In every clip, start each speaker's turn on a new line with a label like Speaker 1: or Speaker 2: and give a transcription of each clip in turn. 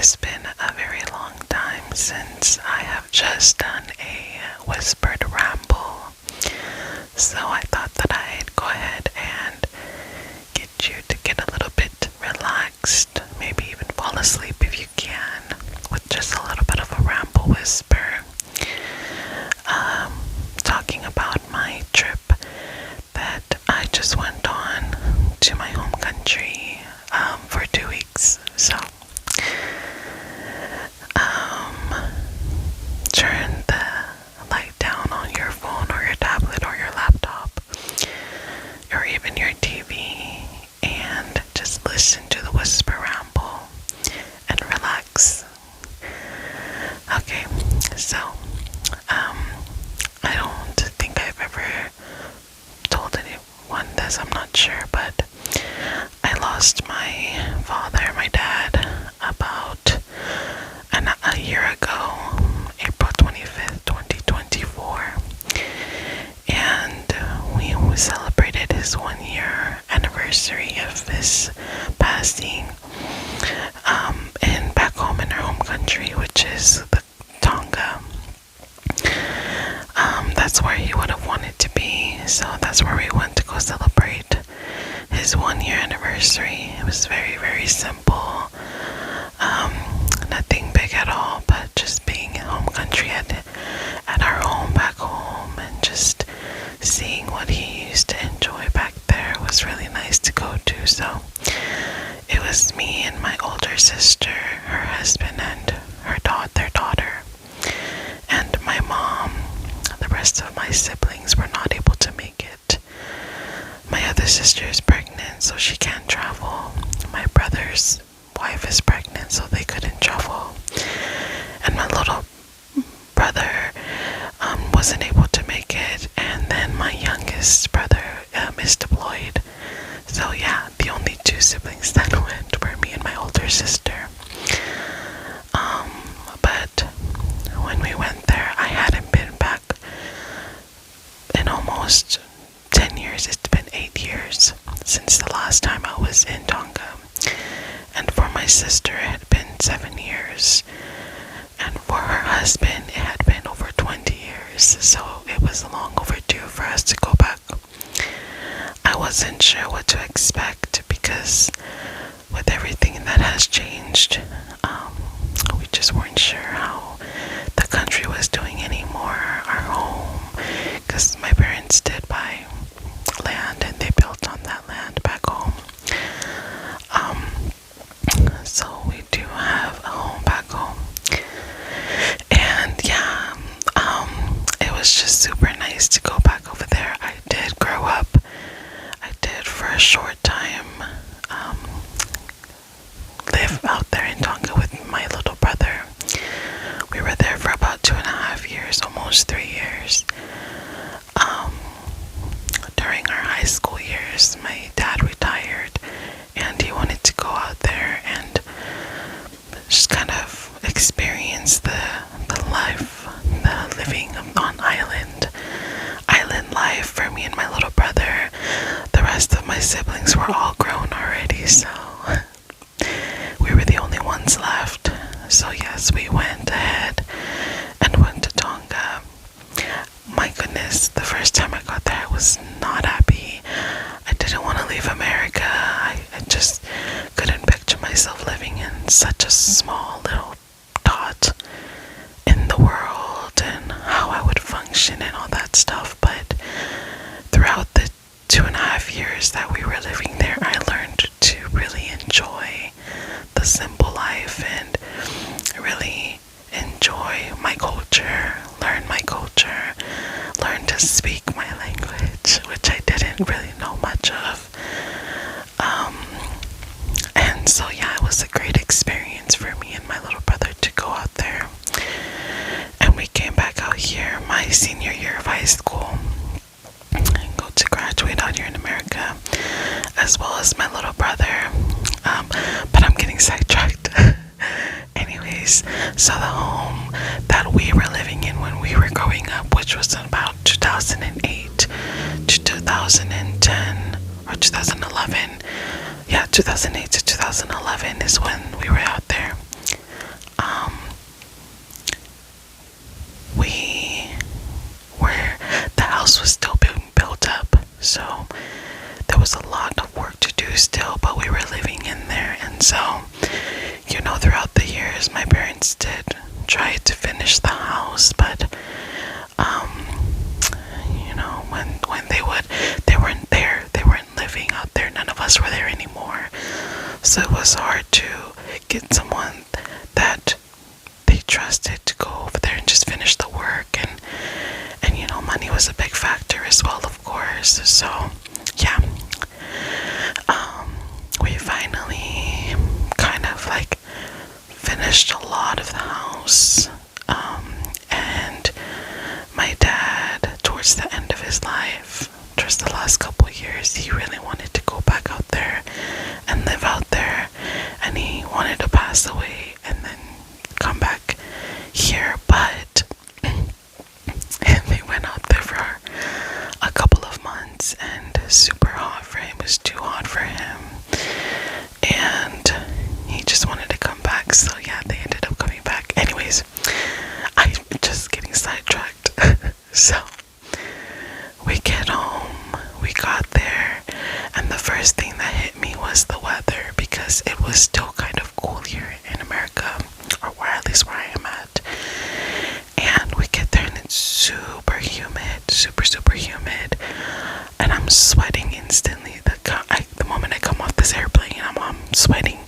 Speaker 1: has been a very long time since I have just done a whispered ramble, so I thought that I'd go ahead and get you to get a little bit relaxed, maybe even fall asleep if you can, with just a little bit of a ramble whisper, talking about my trip that I just went on to my home country for 2 weeks. So turn the light down on your phone or your tablet or your laptop or even your TV and just listen to the whisper ramble and relax. Okay, so I don't think I've ever told anyone this, I'm not sure, but I lost my father, my dad, about a year ago, April 25th, 2024, and we celebrated his 1 year anniversary of his passing in back home in our home country, which is the Tonga. That's where he would have wanted to be, so that's where we went to go celebrate his 1 year anniversary. It was very, very simple. Nothing big at all, but just being in home country at our home back home and just seeing what he used to enjoy back there was really nice to go to. So it was me and my older sister, her husband, and their daughter, and my mom. The rest of my siblings were not able to make it. My other sister is pregnant, so she can't travel. My brother's wife is pregnant, so they couldn't travel. And my little brother wasn't able to make it. And then my youngest brother is deployed. So yeah, the only two siblings that went were me and my older sister. But when we went there, I hadn't been back in almost 10 years. It's been 8 years since the last time I was in Tonga. And for my sister, it had been 7 years. And for her husband, it had been over 20 years. So it was long overdue for us to go back. I wasn't sure what to expect because with everything that has changed, we just weren't sure how the country was doing anymore, our home, because my parents did buy land and they built on that land back home. So we do have a home back home. And yeah, it was just super nice to go back over there. I did grow up. I did for a short time live out there in Tonga with my little brother. We were there for about 2.5 years, almost 3 years. During our high school years, my dad retired and he wanted to go out there and just kind of experience the life, the living on island life for me and my little brother. The rest of my siblings were all grown already, so we were the only ones left. So yes, we went ahead and went to Tonga. My goodness, the first time I got there, I was not happy. I didn't want to leave America. I just couldn't picture myself living in such a small little dot in the world and how I would function and all that stuff. But throughout the 2.5 years that we were living there, I learned to really enjoy the simple life and really enjoy my culture, learn my culture, learn to speak my language, which I didn't really know much of. And so yeah, it was a great experience for me and my little brother to go out there. And we came back out here my senior year of high school and go to graduate out here in America, as well as my little brother. But I'm getting sidetracked. Anyways, so the home that we were living in when we were growing up, which was about 2008 to 2010 or 2011. Yeah, 2008 to 2011 is when we were out there. So there was a lot of work to do still, but we were living in there. And so, throughout the years, my parents did try to finish the house, but when they weren't there, they weren't living out there. None of us were there anymore. So it was hard to get someone that they trusted to go over there and just finish the work. And money was a big factor as well, of course. So yeah, we finally kind of like finished a lot of the house. And my dad, towards the end of his life, towards the last couple years, he really wanted to go back out there and live out there, and he wanted to pass away and then come back here. But we went out there for a couple of months, and super hot for him. It was too hot for him, and he just wanted to come back. So yeah, they ended up coming back. Anyways, I'm just getting sidetracked. So we get home, we got there, and the first thing that hit me was the weather, because it was still kind of cool here in America, or at least where I am at. And we get there and it's super humid, super humid, and I'm sweating instantly. The moment I come off this airplane, I'm sweating,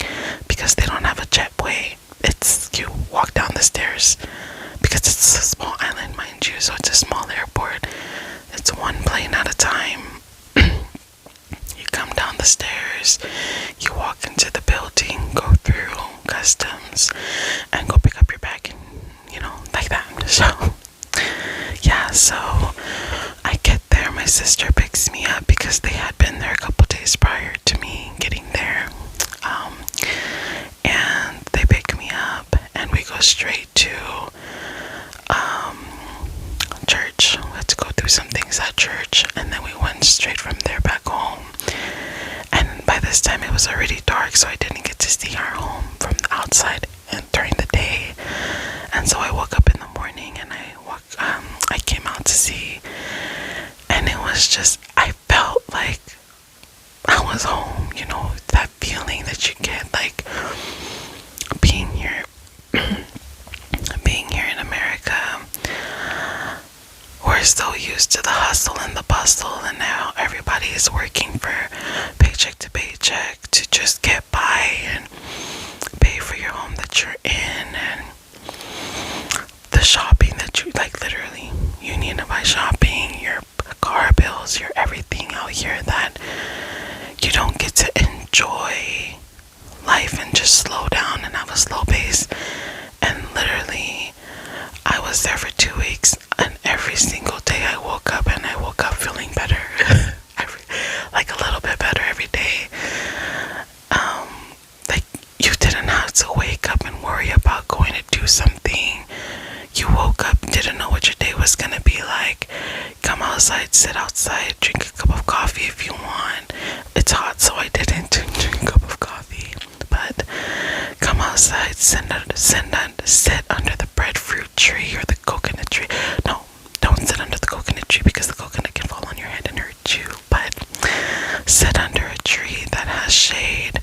Speaker 1: because they don't have a jetway. It's, you walk down the stairs, because it's a small island, mind you, so it's a small airport. It's one plane at a time. You come down the stairs, you walk into the building, go through customs, and go pick up your bag, and like that. So yeah, so I get there, my sister picks me up, because they had been there a couple days prior to me getting there. And they pick me up, and we go straight to church. We had to go through some things at church, and then we went straight from there back home. And by this time it was already dark, so I didn't get to see our home from the outside and during the day. And so I woke up in the morning, and I came out to see, and it was just, I felt like I was home. That feeling that you get, like being here in America. We're so used to the hustle and the bustle, and now everybody is working for paycheck to paycheck to just get by and pay for your home that you're in, and the shopping that you, like, literally, you need to buy shopping, your car bills, your everything out here, that you don't get to enjoy life and just slow down and have a slow pace. And literally, I was there for 2 weeks, and every single day I woke up feeling better. Like a little bit better every day. Like, you didn't have to wake up and worry about going to do something. You woke up, didn't know what your day was gonna be like. Come outside, sit outside, drink a cup of coffee if you want. It's hot, so I didn't drink a cup of coffee. But come outside, sit under the breadfruit tree or the coconut tree. No, don't sit under the coconut tree, because the coconut can fall on your head and hurt you. But sit under a tree that has shade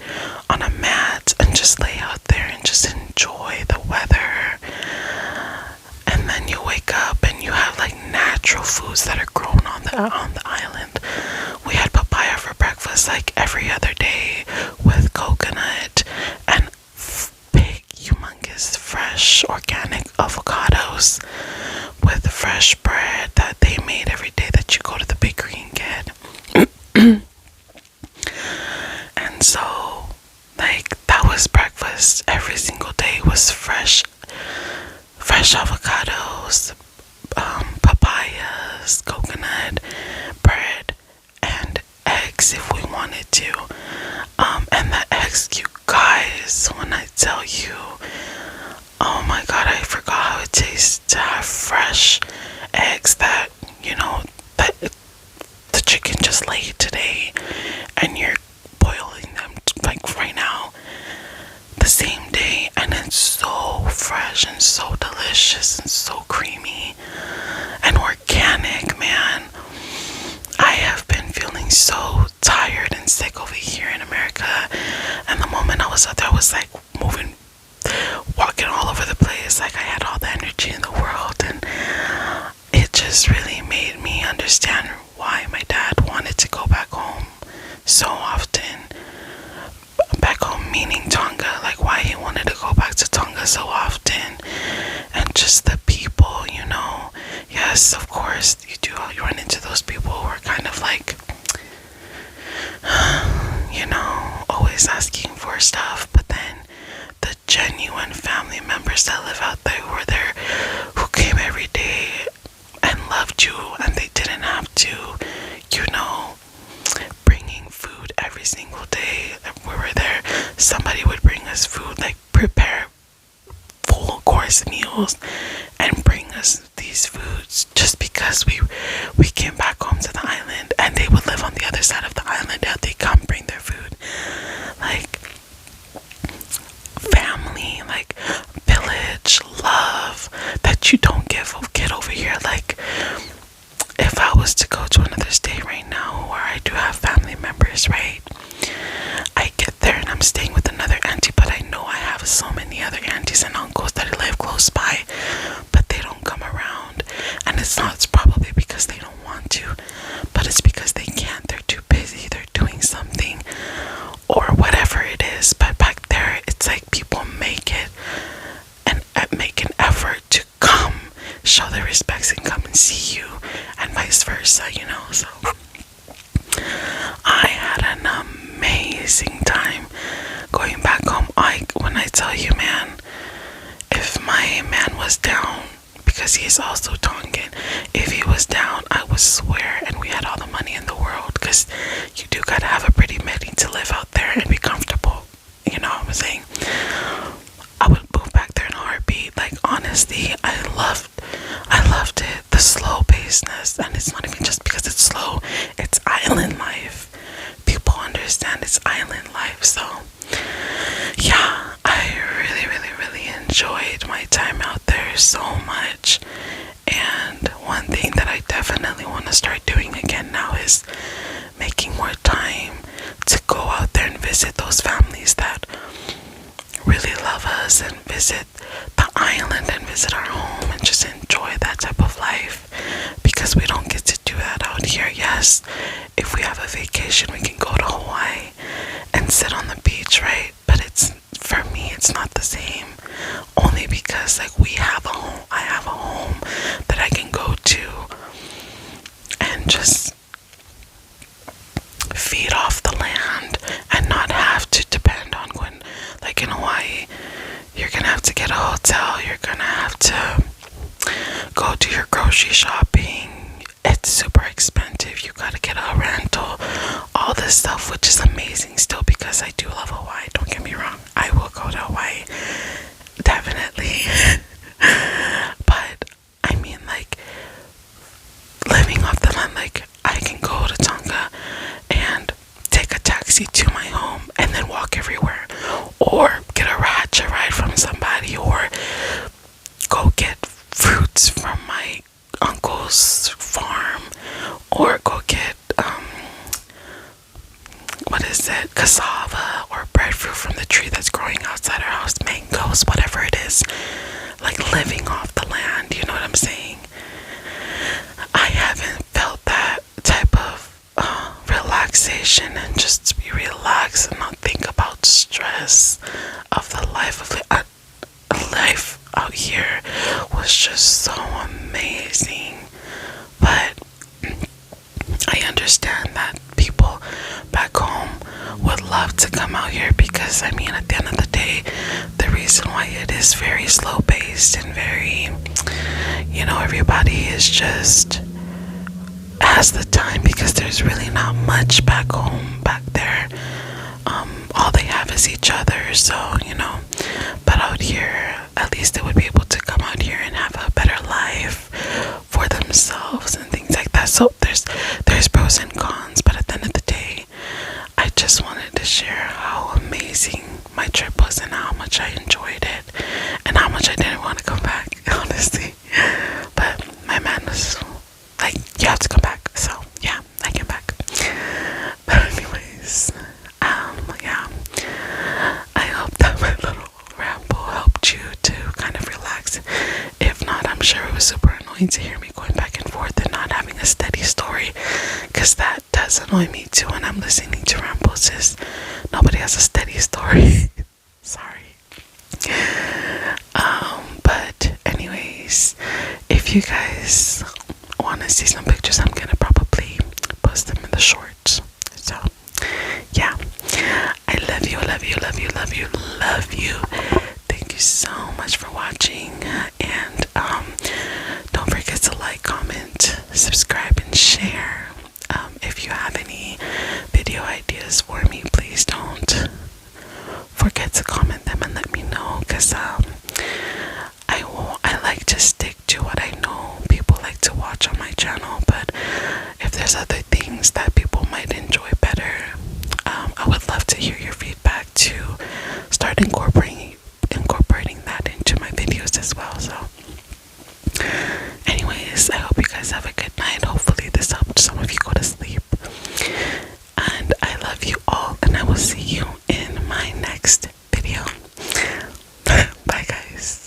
Speaker 1: on a mat, and just lay out there and just enjoy the weather. And then you wake up and you have like natural foods that are grown on the island. We had papaya for breakfast like every other day, with coconut and big, humongous, fresh, organic avocados, with fresh bread that they made every day that you go to the bakery and get. And so, like, that was breakfast every single day, was fresh avocados, papayas, coconut, bread, and eggs if we wanted to. And the eggs, you guys, when I tell you, oh my god, I forgot how it tastes to have fresh eggs that, that the chicken just laid today, and you're boiling them like right now, the same day, and it's so fresh and so delicious and so creamy and organic, man. I have been feeling was out there, I was like moving, walking all over the place. Like I had all the energy in the world, and it just really made me understand why my dad wanted to go back home so often. Back home meaning Tonga, like why he wanted to go back to Tonga so often. And just the people, you know. Yes, of course, you run into those people who are kind of like, you know, always asking for stuff. But then the genuine family members that live out there who were there, who came every day and loved you, and they didn't have to, you know, bringing food every single day that we were there. Somebody would bring us food, like prepare full course meals and bring us these foods just because we came back home to the island, and they would live on the other side of the island and they come bring their food. Like family, like village love that you don't get over here. Like if I was to go to another state right now where I do have family members, right, I get there and I'm staying with another auntie, but I know I have so many other aunties and uncles that live close by, but they don't come around. And it's probably because they don't want to, but it's because they can't. They're too busy, they're doing something or whatever it is. But back there, it's like people make an effort to come, show their respects and come and see you, and vice versa, you know. So I had an amazing time going back home. When I tell you, man, if my man was down, because he's also Tongan, if he was down, I would swear, and we had all the money in the world, because you do gotta have a pretty money to live out there and be comfortable, you know what I'm saying? I would move back there in a heartbeat. Like honestly, I loved it, the slow pacedness. And it's not even just because it's slow, it's island life. People understand it's island life. So yeah, I really enjoyed my time out there so much. And one thing that I definitely want to start doing again now is making more time to go out there and visit those families that really love us, and visit the island and visit our home and just enjoy that type of life, because we don't get to do that out here. Yes, if we have a vacation, we can go to Hawaii and sit on the beach, right? But for me, it's not the same, only because like I have a home that I can go to and just feed off the land and not have to depend on going. Like in Hawaii, you're gonna have to get a hotel, you're gonna have to go do your grocery shopping, it's super expensive, you gotta get a rental, all this stuff, which is amazing still, because I do love Hawaii, don't get me wrong, I will go to Hawaii, definitely. But I mean, like, living off the land, like I can go to Tonga and take a taxi to my home and then walk everywhere, or get a ratchet ride from somebody, or go get fruits from my uncle's farm, or go get cassava or breadfruit from the tree that's growing outside our house, mangoes, whatever it is. Like living off the land, you know what I'm saying? I haven't felt that type of relaxation, and just to be relaxed and not think about stress of the life out here was just so amazing. But I understand that people back home would love to come out here, because I mean, at the end of the day, the reason why it is very slow paced and very, you know, everybody is just has the time, because there's really not much back home, back there. All they have is each other, so, you know, but out here, at least they would be able to come out here and have a better life for themselves and things like that. So there's pros and cons, but at the end of the day, I just wanted to share how amazing my trip was and how much I enjoyed it and how much I didn't want to come back, honestly. But my man was like, you have to come back. So yeah, I came back. But anyways, yeah, I need to hear me going back and forth and not having a steady story, because that does annoy me too when I'm listening to rambles. Is nobody has a steady story. Sorry. But anyways, if you guys want to see some pictures, I'm gonna probably post them in the shorts. So yeah, I love you, love you, love you, love you, love you. Thank you so much for watching, and don't forget to like, comment, subscribe, and share. If you have any video ideas for